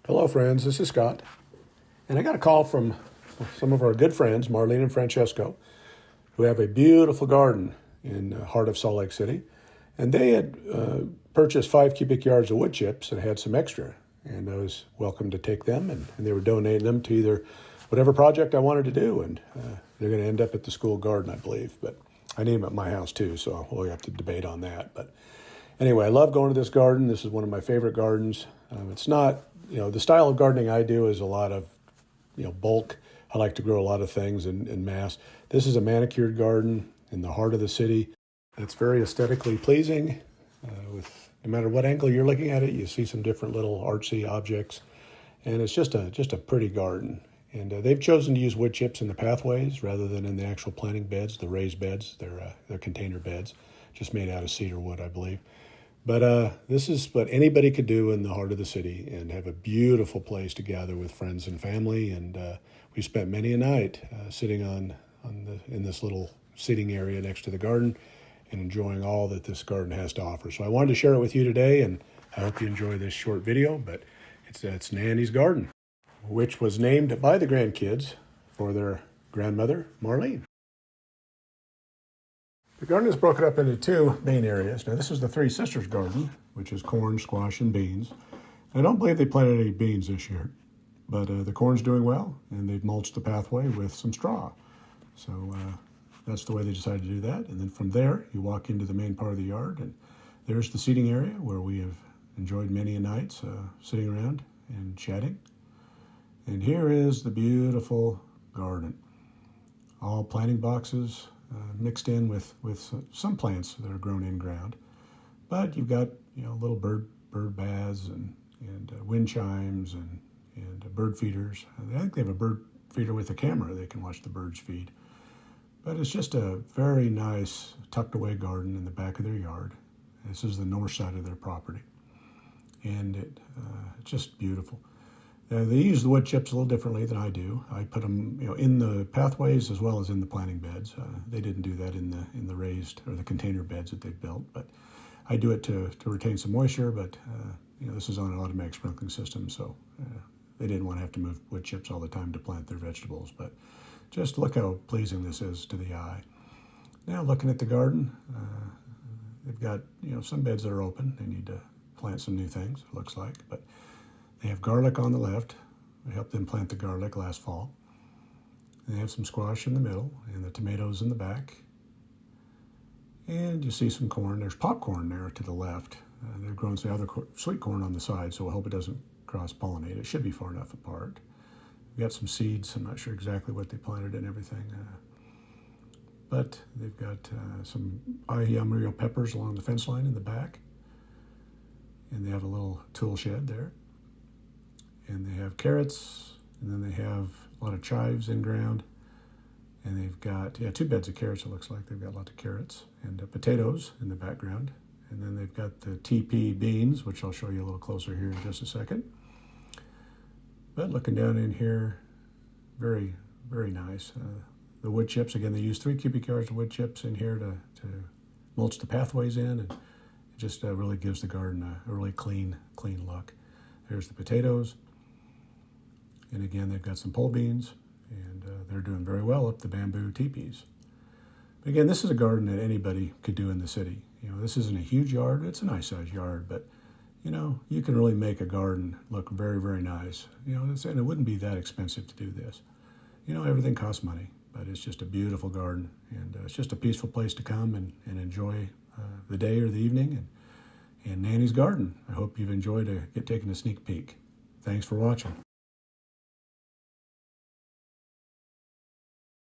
Hello, friends. This is Scott. And I got a call from some of our good friends, Marlene and Francesco, who have a beautiful garden in the heart of Salt Lake City. And they had purchased 5 cubic yards of wood chips and had some extra. And I was welcome to take them, and they were donating them to either whatever project I wanted to do. And they're going to end up at the school garden, I believe. But I need them at my house, too, so we'll have to debate on that. But anyway, I love going to this garden. This is one of my favorite gardens. It's not, the style of gardening I do is a lot of, bulk. I like to grow a lot of things in mass. This is a manicured garden in the heart of the city. It's very aesthetically pleasing. With no matter what angle you're looking at it, you see some different little artsy objects, and it's just a pretty garden. And they've chosen to use wood chips in the pathways rather than in the actual planting beds, the raised beds. They're container beds, just made out of cedar wood, I believe. But this is what anybody could do in the heart of the city and have a beautiful place to gather with friends and family. And we spent many a night sitting in this little seating area next to the garden and enjoying all that this garden has to offer. So I wanted to share it with you today, and I hope you enjoy this short video. But it's Nannie's garden, which was named by the grandkids for their grandmother, Marlene. The garden is broken up into 2 main areas. Now, this is the Three Sisters garden, which is corn, squash, and beans. I don't believe they planted any beans this year, but the corn's doing well, and they've mulched the pathway with some straw. So that's the way they decided to do that. And then from there, you walk into the main part of the yard, and there's the seating area where we have enjoyed many a nights sitting around and chatting. And here is the beautiful garden. All planting boxes, mixed in with some plants that are grown in ground, but you've got little bird baths and wind chimes and bird feeders. I think they have a bird feeder with a camera. They can watch the birds feed. But it's just a very nice tucked away garden in the back of their yard. This is the north side of their property, and it's just beautiful. They use the wood chips a little differently than I do. I put them, in the pathways as well as in the planting beds. They didn't do that in the raised or the container beds that they've built, but I do it to retain some moisture. But this is on an automatic sprinkling system, so they didn't want to have to move wood chips all the time to plant their vegetables. But just look how pleasing this is to the eye. Now, looking at the garden, they've got some beds that are open. They need to plant some new things, it looks like, but they have garlic on the left. I helped them plant the garlic last fall. And they have some squash in the middle and the tomatoes in the back. And you see some corn. There's popcorn there to the left. They've grown some other sweet corn on the side, so I hope it doesn't cross-pollinate. It should be far enough apart. We've got some seeds. I'm not sure exactly what they planted and everything. But they've got some ahi amarillo peppers along the fence line in the back. And they have a little tool shed there. And they have carrots, and then they have a lot of chives in ground. And they've got, 2 beds of carrots, it looks like. They've got lots of carrots and potatoes in the background. And then they've got the TP beans, which I'll show you a little closer here in just a second. But looking down in here, very, very nice. The wood chips, again, they use 3 cubic yards of wood chips in here to mulch the pathways in. And it just really gives the garden a really clean look. There's the potatoes. And again, they've got some pole beans, and they're doing very well up the bamboo teepees. But again, this is a garden that anybody could do in the city. This isn't a huge yard. It's a nice sized yard, but you can really make a garden look very, very nice. And it wouldn't be that expensive to do this. Everything costs money, but it's just a beautiful garden, and it's just a peaceful place to come and enjoy the day or the evening. And Nannie's garden. I hope you've enjoyed taking a sneak peek. Thanks for watching.